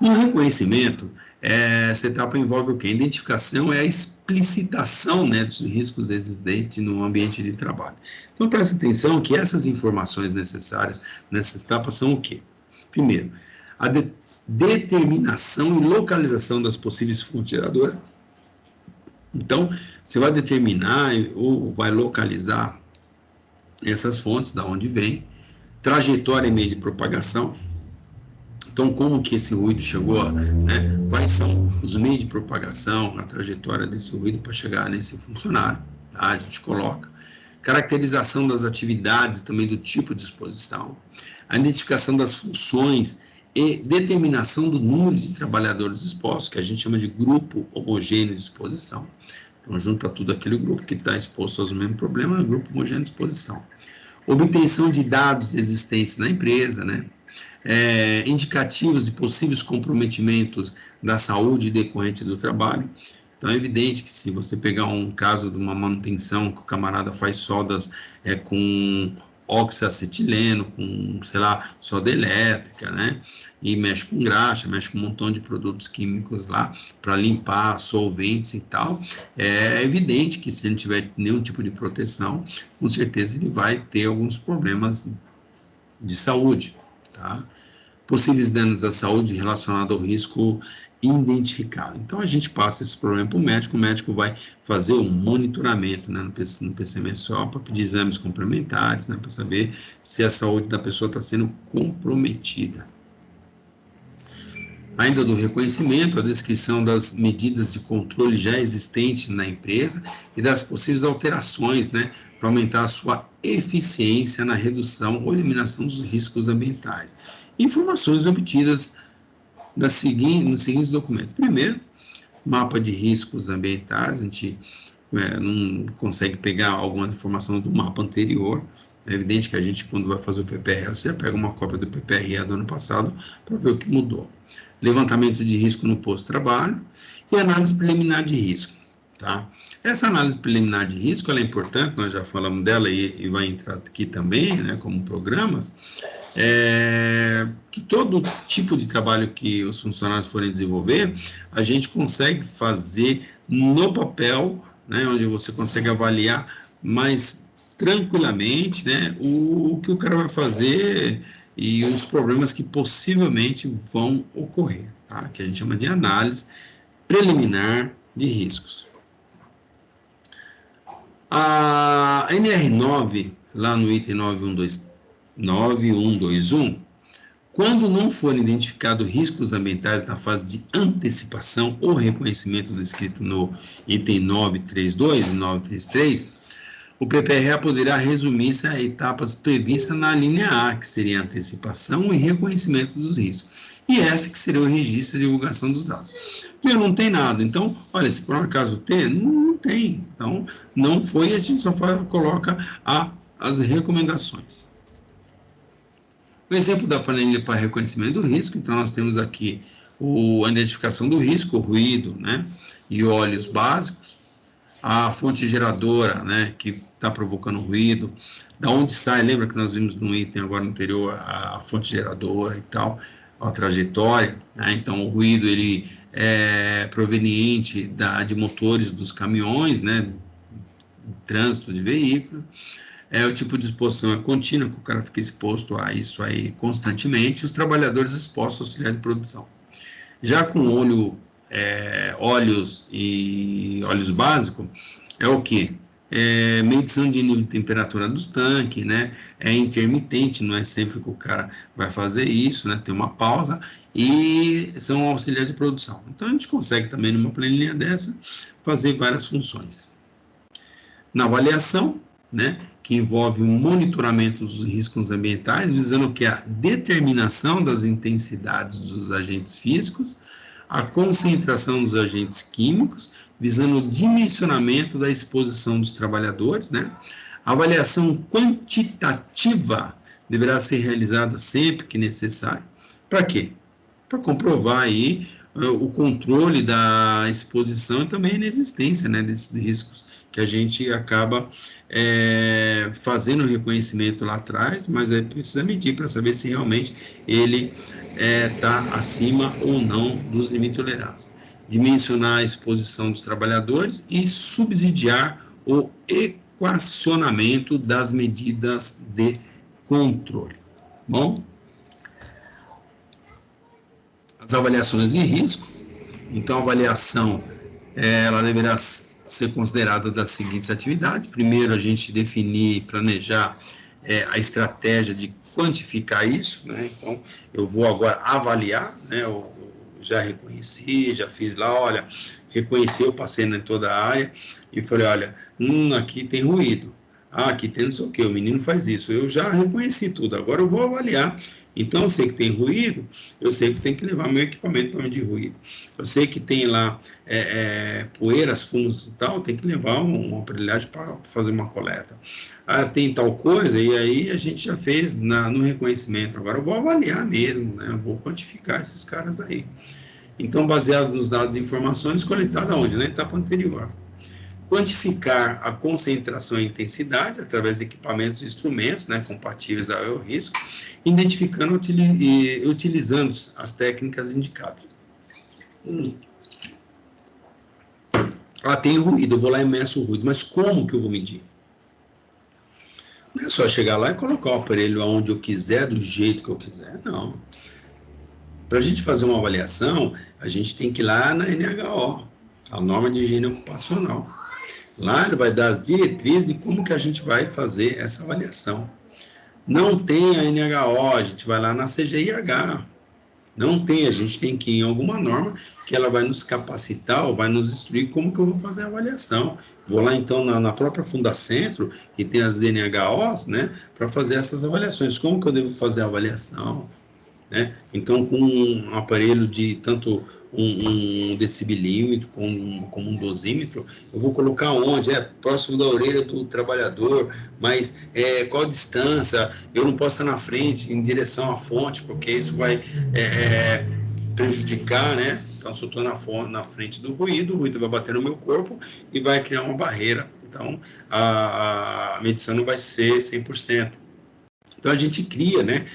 No reconhecimento, essa etapa envolve o quê? A identificação é a explicitação, né, dos riscos existentes no ambiente de trabalho. Então, preste atenção que essas informações necessárias nessa etapa são o quê? Primeiro, a determinação e localização das possíveis fontes geradoras. Então, você vai determinar ou vai localizar essas fontes, da onde vem, trajetória e meio de propagação. Então, como que esse ruído chegou, né? Quais são os meios de propagação, a trajetória desse ruído para chegar nesse funcionário, tá? A gente coloca. Caracterização das atividades, também do tipo de exposição, a identificação das funções e determinação do número de trabalhadores expostos, que a gente chama de grupo homogêneo de exposição. Então, junta tudo aquele grupo que está exposto aos mesmos problemas, grupo homogêneo de exposição. Obtenção de dados existentes na empresa, né? Indicativos de possíveis comprometimentos da saúde decorrente do trabalho. Então, é evidente que se você pegar um caso de uma manutenção que o camarada faz soldas com oxacetileno, com, sei lá, solda elétrica, né? E mexe com graxa, mexe com um montão de produtos químicos lá para limpar solventes e tal. É evidente que se ele não tiver nenhum tipo de proteção, com certeza ele vai ter alguns problemas de saúde, tá? Possíveis danos à saúde relacionados ao risco identificado. Então, a gente passa esse problema para o médico vai fazer um monitoramento, né, no PCMSO para pedir exames complementares, né, para saber se a saúde da pessoa está sendo comprometida. Ainda do reconhecimento, a descrição das medidas de controle já existentes na empresa e das possíveis alterações, né, para aumentar a sua eficiência na redução ou eliminação dos riscos ambientais. Informações obtidas nos seguintes documentos. Primeiro, mapa de riscos ambientais, a gente não consegue pegar alguma informação do mapa anterior. É evidente que a gente, quando vai fazer o PPRA, já pega uma cópia do PPRA do ano passado para ver o que mudou. Levantamento de risco no posto-trabalho e análise preliminar de risco. Tá? Essa análise preliminar de risco ela é importante, nós já falamos dela e vai entrar aqui também, né, como programas, que todo tipo de trabalho que os funcionários forem desenvolver, a gente consegue fazer no papel, né, onde você consegue avaliar mais tranquilamente, né, o que o cara vai fazer e os problemas que possivelmente vão ocorrer, tá? Que a gente chama de análise preliminar de riscos. A NR9, lá no item 9121, quando não forem identificados riscos ambientais na fase de antecipação ou reconhecimento descrito no item 932 e 933, o PPRA poderá resumir-se a etapas previstas na linha A, que seria a antecipação e reconhecimento dos riscos, e F, que seria o registro e divulgação dos dados. Meu, não tem nada. Então, olha, se por um acaso tem, não tem. Então, não foi, a gente só coloca as recomendações. O exemplo da planilha para reconhecimento do risco, então nós temos aqui a identificação do risco, o ruído, né, e óleos básicos, a fonte geradora, né, que está provocando ruído, da onde sai, lembra que nós vimos no item agora anterior, a fonte geradora e tal, a trajetória, né, então o ruído ele é proveniente de motores dos caminhões, né, trânsito de veículo, o tipo de exposição é contínua, que o cara fica exposto a isso aí constantemente, os trabalhadores expostos ao auxiliar de produção. Já com óleos e óleos básicos, é o quê? Medição de nível de temperatura dos tanques, né? É intermitente, não é sempre que o cara vai fazer isso, né? Tem uma pausa e são auxiliares de produção. Então, a gente consegue também, numa planilha dessa, fazer várias funções. Na avaliação, né, que envolve o monitoramento dos riscos ambientais, visando que a determinação das intensidades dos agentes físicos, a concentração dos agentes químicos, visando o dimensionamento da exposição dos trabalhadores, né? A avaliação quantitativa deverá ser realizada sempre que necessário. Para quê? Para comprovar aí o controle da exposição e também a inexistência, né, desses riscos que a gente acaba fazendo o reconhecimento lá atrás, mas precisa medir para saber se realmente ele está acima ou não dos limites toleráveis. Dimensionar a exposição dos trabalhadores e subsidiar o equacionamento das medidas de controle. Bom? As avaliações de risco. Então, a avaliação ela deverá ser considerada das seguintes atividades. Primeiro, a gente definir e planejar a estratégia de quantificar isso, né? Então, eu vou agora avaliar, né? Eu já reconheci, já fiz lá, olha, reconheci, eu passei em toda a área e falei, olha, aqui tem ruído, aqui tem não sei o que, o menino faz isso, eu já reconheci tudo, agora eu vou avaliar. Então, eu sei que tem ruído, eu sei que tem que levar meu equipamento para medir ruído. Eu sei que tem lá poeiras, fumos e tal, tem que levar uma aparelhagem para fazer uma coleta. Tem tal coisa, e aí a gente já fez no reconhecimento. Agora eu vou avaliar mesmo, né? Eu vou quantificar esses caras aí. Então, baseado nos dados e informações coletadas onde? Na etapa anterior. Quantificar a concentração e intensidade através de equipamentos e instrumentos, né, compatíveis ao risco, identificando e utilizando as técnicas indicadas. Tem ruído, eu vou lá e meço o ruído, mas como que eu vou medir? Não é só chegar lá e colocar o aparelho onde eu quiser, do jeito que eu quiser, não. Para a gente fazer uma avaliação, a gente tem que ir lá na NHO, a norma de higiene ocupacional. Lá ele vai dar as diretrizes de como que a gente vai fazer essa avaliação. Não tem a NHO, a gente vai lá na CGIH. Não tem, a gente tem que ir em alguma norma que ela vai nos capacitar ou vai nos instruir como que eu vou fazer a avaliação. Vou lá então na própria Fundacentro, que tem as NHOs, né, para fazer essas avaliações. Como que eu devo fazer a avaliação? Né? Então, com um aparelho de tanto um decibelímetro como um dosímetro, eu vou colocar onde? Próximo da orelha do trabalhador, mas qual distância? Eu não posso estar na frente, em direção à fonte, porque isso vai prejudicar, né? Então, se eu estou na frente do ruído, o ruído vai bater no meu corpo e vai criar uma barreira. Então, a medição não vai ser 100%. Então, a gente cria, né,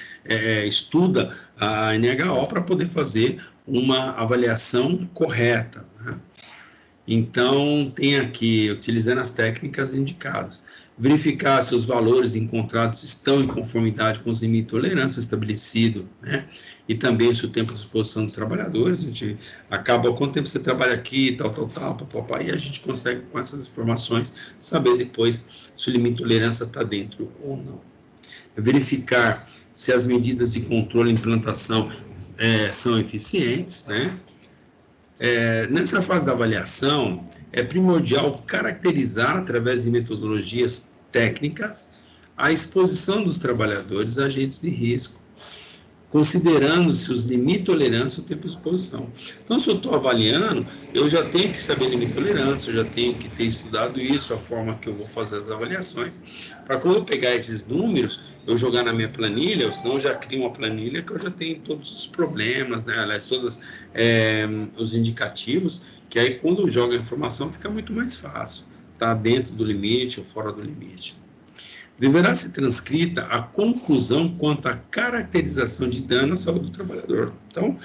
estuda a NHO para poder fazer uma avaliação correta. Né? Então, tem aqui, utilizando as técnicas indicadas, verificar se os valores encontrados estão em conformidade com os limites de tolerância estabelecidos, né? E também se o tempo de exposição dos trabalhadores, a gente acaba quanto tempo você trabalha aqui, tal, e a gente consegue, com essas informações, saber depois se o limite de tolerância está dentro ou não. Verificar se as medidas de controle e implantação são eficientes, né? Nessa fase da avaliação, é primordial caracterizar, através de metodologias técnicas, a exposição dos trabalhadores a agentes de risco, considerando-se os limites de tolerância e o tempo de exposição. Então, se eu estou avaliando, eu já tenho que saber limite de tolerância, eu já tenho que ter estudado isso, a forma que eu vou fazer as avaliações, para quando eu pegar esses números, eu jogar na minha planilha, ou senão eu já crio uma planilha que eu já tenho todos os problemas, né? Aliás, todos os indicativos, que aí quando eu jogo a informação fica muito mais fácil, tá dentro do limite ou fora do limite. Deverá ser transcrita a conclusão quanto à caracterização de dano à saúde do trabalhador. Então,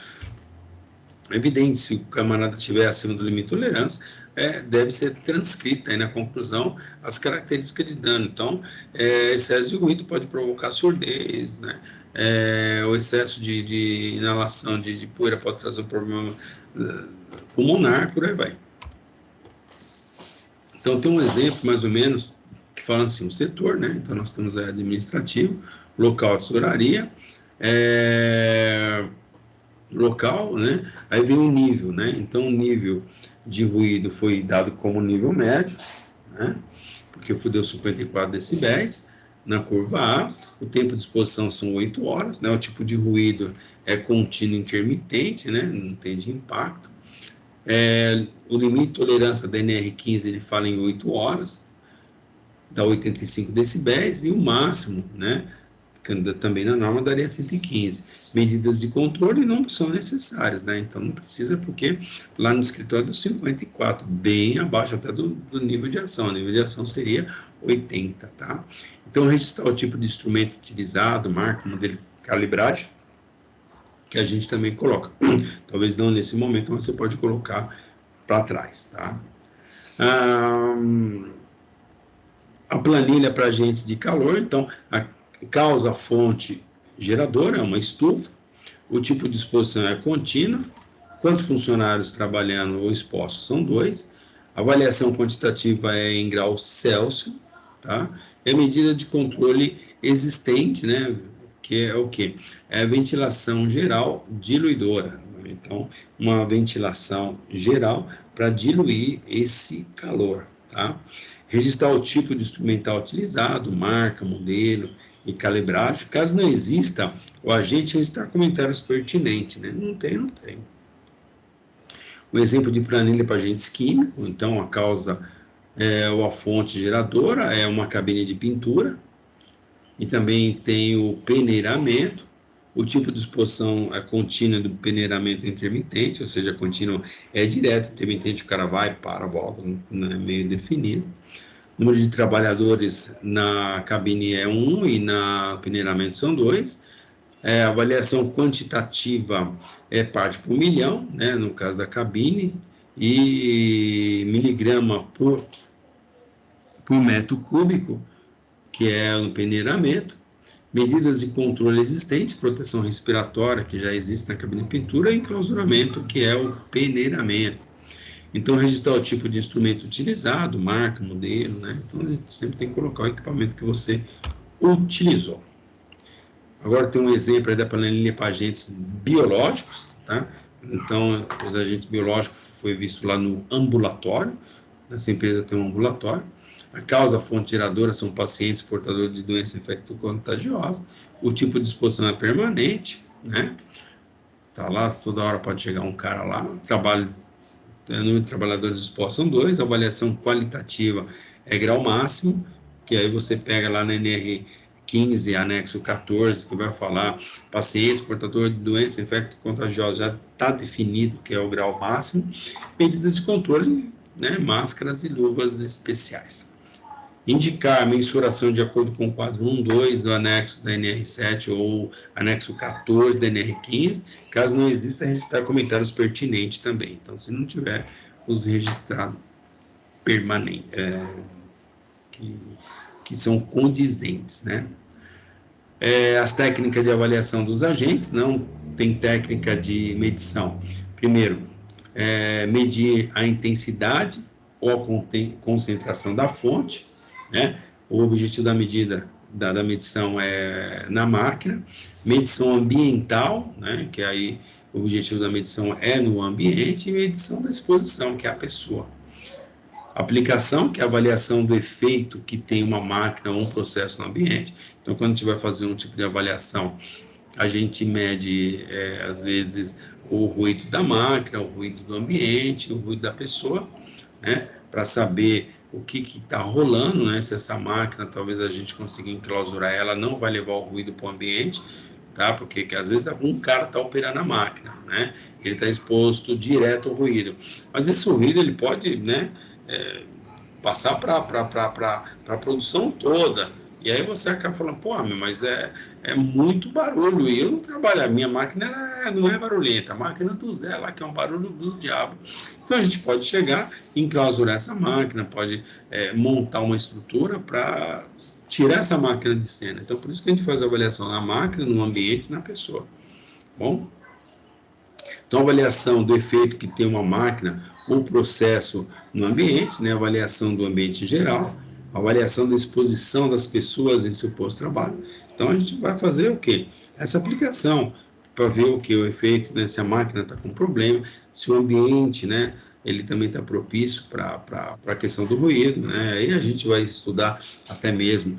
é evidente, se o camarada estiver acima do limite de tolerância, deve ser transcrita aí na conclusão as características de dano. Então, excesso de ruído pode provocar surdez, né? O excesso de inalação de poeira pode trazer um problema pulmonar, por aí vai. Então, tem um exemplo, mais ou menos, que fala assim, o setor, né? Então, nós temos administrativo, local de tesouraria, local, né? Aí vem o nível, né? Então, o nível de ruído foi dado como nível médio, né? Porque deu 54 decibéis na curva A, o tempo de exposição são 8 horas, né? O tipo de ruído é contínuo intermitente, né? Não tem de impacto. O limite de tolerância da NR15, ele fala em 8 horas, dá 85 decibéis, e o máximo, né, também na norma daria 115. Medidas de controle não são necessárias, né, então não precisa, porque lá no escritório do 54, bem abaixo até do nível de ação, o nível de ação seria 80, tá? Então, registrar o tipo de instrumento utilizado, marca, modelo, calibragem, que a gente também coloca. Talvez não nesse momento, mas você pode colocar para trás, tá? A planilha para agentes de calor, então, a causa fonte geradora é uma estufa, o tipo de exposição é contínua, quantos funcionários trabalhando ou expostos são 2, A avaliação quantitativa é em grau Celsius, tá? É a medida de controle existente, né? Que é o quê? É a ventilação geral diluidora. Então, uma ventilação geral para diluir esse calor, tá? Registrar o tipo de instrumental utilizado, marca, modelo e calibragem. Caso não exista, o agente registrar comentários pertinentes, né? Não tem. O exemplo de planilha para agentes químicos, então a causa ou a fonte geradora é uma cabine de pintura, e também tem o peneiramento, o tipo de exposição é contínua do peneiramento intermitente, ou seja, contínua é direto, intermitente o cara vai, para, volta, não é meio definido. O número de trabalhadores na cabine é 1 e na peneiramento são 2. A avaliação quantitativa é parte por milhão, né, no caso da cabine, e miligrama por metro cúbico, que é o peneiramento. Medidas de controle existentes, proteção respiratória, que já existe na cabine de pintura, e enclausuramento, que é o peneiramento. Então, registrar o tipo de instrumento utilizado, marca, modelo, né? Então, a gente sempre tem que colocar o equipamento que você utilizou. Agora tem um exemplo aí da planilha para agentes biológicos, tá? Então, os agentes biológicos foi visto lá no ambulatório, nessa empresa tem um ambulatório. A causa, a fonte geradora são pacientes portadores de doença infecto-contagiosa. O tipo de exposição é permanente, né? Tá lá, toda hora pode chegar um cara lá. Trabalho, número de trabalhadores expostos são 2. A avaliação qualitativa é grau máximo, que aí você pega lá na NR 15, anexo 14, que vai falar pacientes portadores de doença infecto-contagiosa, já está definido que é o grau máximo. Medidas de controle, né? Máscaras e luvas especiais. Indicar a mensuração de acordo com o quadro 1, 2 do anexo da NR7 ou anexo 14 da NR15, caso não exista, registrar comentários pertinentes também. Então, se não tiver, os registrados permanentes, que são condizentes, né? As técnicas de avaliação dos agentes, não tem técnica de medição. Primeiro, medir a intensidade ou a concentração da fonte, né? O objetivo da medida, da medição é na máquina. Medição ambiental, né? Que aí o objetivo da medição é no ambiente, e medição da exposição, que é a pessoa. Aplicação, que é a avaliação do efeito que tem uma máquina ou um processo no ambiente. Então, quando a gente vai fazer um tipo de avaliação, a gente mede, às vezes, o ruído da máquina, o ruído do ambiente, o ruído da pessoa, né? Para saber o que está rolando, né? Se essa máquina, talvez a gente consiga enclausurar ela, não vai levar o ruído para o ambiente, tá? Porque às vezes algum cara está operando a máquina, né? Ele está exposto direto ao ruído. Mas esse ruído, ele pode, né? Passar para a produção toda. E aí você acaba falando, pô, mas é muito barulho, e eu não trabalho, a minha máquina ela não é barulhenta, a máquina dos Zé lá, que é um barulho dos diabos. Então a gente pode chegar, enclausurar essa máquina, pode montar uma estrutura para tirar essa máquina de cena. Então por isso que a gente faz a avaliação na máquina, no ambiente, na pessoa. Bom? Então, avaliação do efeito que tem uma máquina ou processo no ambiente, né? Avaliação do ambiente geral, avaliação da exposição das pessoas em seu posto de trabalho. Então, a gente vai fazer o quê? Essa aplicação para ver o que o efeito, né? Se a máquina está com problema, se o ambiente, né? Ele também está propício para a questão do ruído, né? Aí a gente vai estudar até mesmo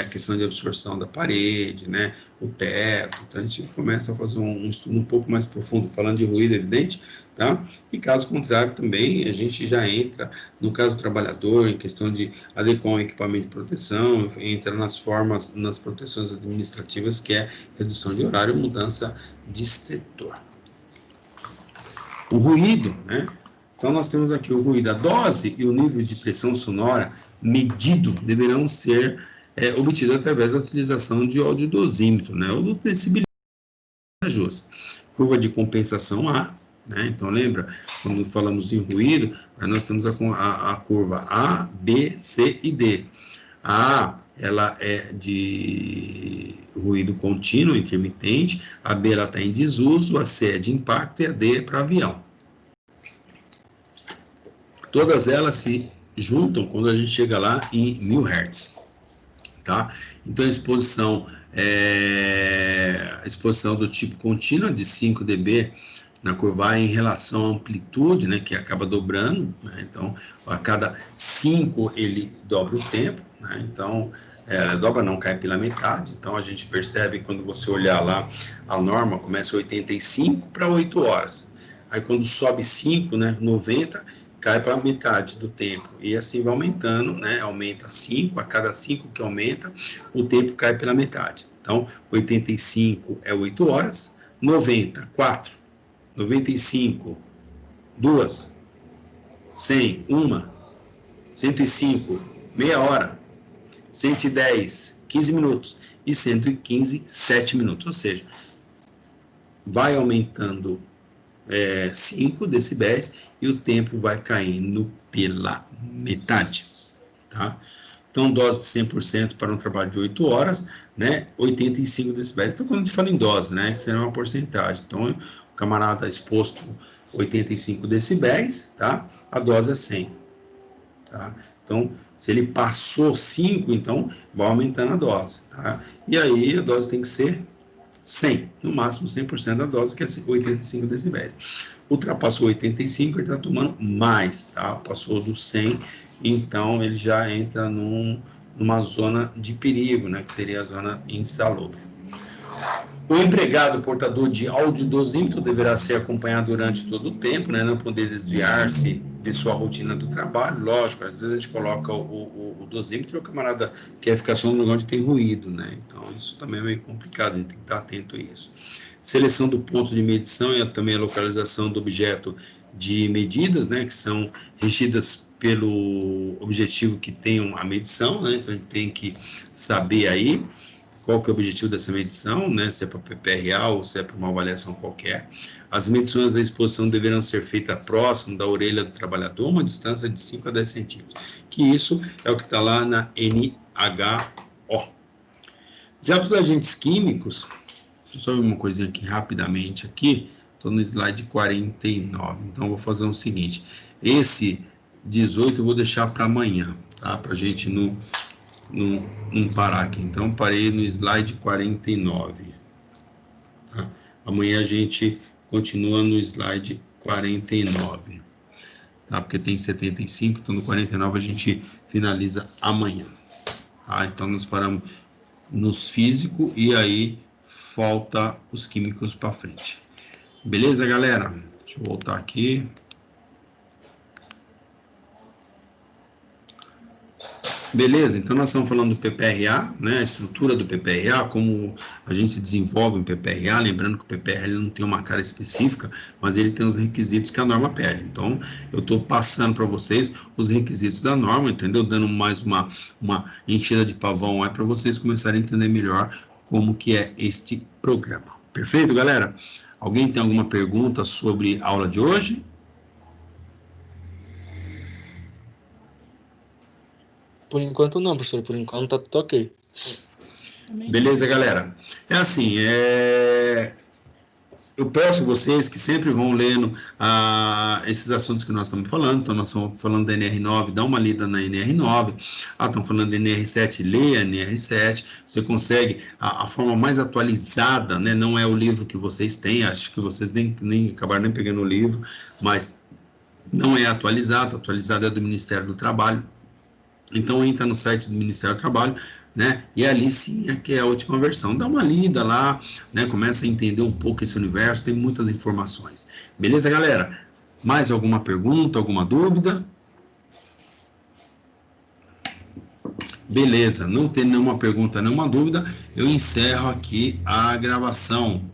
a questão de absorção da parede, né? O teto. Então a gente começa a fazer um estudo um pouco mais profundo, falando de ruído, evidente, tá? E caso contrário também, a gente já entra, no caso do trabalhador, em questão de adequar um equipamento de proteção, entra nas formas, nas proteções administrativas, que é redução de horário, mudança de setor. O ruído, né? Então, nós temos aqui o ruído. A dose e o nível de pressão sonora medido deverão ser obtidos através da utilização de audiodosímetro, né? Ou do decibelímetro de ajuste. Curva de compensação A, né? Então, lembra, quando falamos em ruído, nós temos a curva A, B, C e D. A A, ela é de ruído contínuo, intermitente, a B ela está em desuso, a C é de impacto e a D é para avião. Todas elas se juntam quando a gente chega lá em 1000 Hz, tá? Então a exposição do tipo contínua de 5 dB na curva A em relação à amplitude, né, que acaba dobrando, né? Então a cada 5 ele dobra o tempo, né? Então dobra não, cai pela metade. Então a gente percebe quando você olhar lá, a norma começa 85 para 8 horas. Aí quando sobe 5, né, 90, cai para metade do tempo. E assim vai aumentando, né? Aumenta 5, a cada 5 que aumenta, o tempo cai pela metade. Então 85 é 8 horas, 90, 4, 95, 2, 100, 1, 105, meia hora, 110, 15 minutos e 115, 7 minutos. Ou seja, vai aumentando 5 decibéis e o tempo vai caindo pela metade, tá? Então, dose de 100% para um trabalho de 8 horas, né? 85 decibéis. Então, quando a gente fala em dose, né? Que será uma porcentagem. Então, o camarada exposto 85 decibéis, tá? A dose é 100, tá? Então, se ele passou 5, então, vai aumentando a dose, tá? E aí, a dose tem que ser 100, no máximo 100% da dose, que é 85 decibéis. Ultrapassou 85, ele está tomando mais, tá? Passou do 100, então ele já entra numa zona de perigo, né? Que seria a zona insalubre. O empregado portador de audiodosímetro deverá ser acompanhado durante todo o tempo, né? Não poder desviar-se de sua rotina do trabalho. Lógico, às vezes a gente coloca o dosímetro e o camarada quer ficar só no lugar onde tem ruído, né? Então, isso também é meio complicado, a gente tem que estar atento a isso. Seleção do ponto de medição e também a localização do objeto de medidas, né? Que são regidas pelo objetivo que tenham a medição, né? Então, a gente tem que saber aí qual que é o objetivo dessa medição, né? Se é para PPRA ou se é para uma avaliação qualquer. As medições da exposição deverão ser feitas próximo da orelha do trabalhador, uma distância de 5 a 10 centímetros, que isso é o que está lá na NHO. Já para os agentes químicos, deixa eu só ver uma coisinha aqui rapidamente aqui, estou no slide 49, então eu vou fazer o seguinte, esse 18 eu vou deixar para amanhã, tá? Para a gente não parar aqui. Então, parei no slide 49. Tá? Amanhã a gente continua no slide 49. Tá? Porque tem 75, então no 49 a gente finaliza amanhã. Tá? Então, nós paramos nos físicos e aí falta os químicos para frente. Beleza, galera? Deixa eu voltar aqui. Beleza, então nós estamos falando do PPRA, né, a estrutura do PPRA, como a gente desenvolve um PPRA, lembrando que o PPRA ele não tem uma cara específica, mas ele tem os requisitos que a norma pede. Então, eu estou passando para vocês os requisitos da norma, entendeu? Dando mais uma enchida de pavão aí para vocês começarem a entender melhor como que é este programa. Perfeito, galera? Alguém tem alguma pergunta sobre a aula de hoje? Por enquanto não, professor. Por enquanto tá tudo ok. Beleza, galera? É assim, eu peço vocês que sempre vão lendo esses assuntos que nós estamos falando. Então, nós estamos falando da NR9, dá uma lida na NR9. Estamos falando da NR7, leia a NR7. Você consegue a forma mais atualizada, né? Não é o livro que vocês têm, acho que vocês nem acabaram nem pegando o livro, mas não é atualizado é do Ministério do Trabalho. Então, entra no site do Ministério do Trabalho, né? E ali sim é que é a última versão. Dá uma lida lá, né? Começa a entender um pouco esse universo, tem muitas informações. Beleza, galera? Mais alguma pergunta, alguma dúvida? Beleza, não tem nenhuma pergunta, nenhuma dúvida, eu encerro aqui a gravação.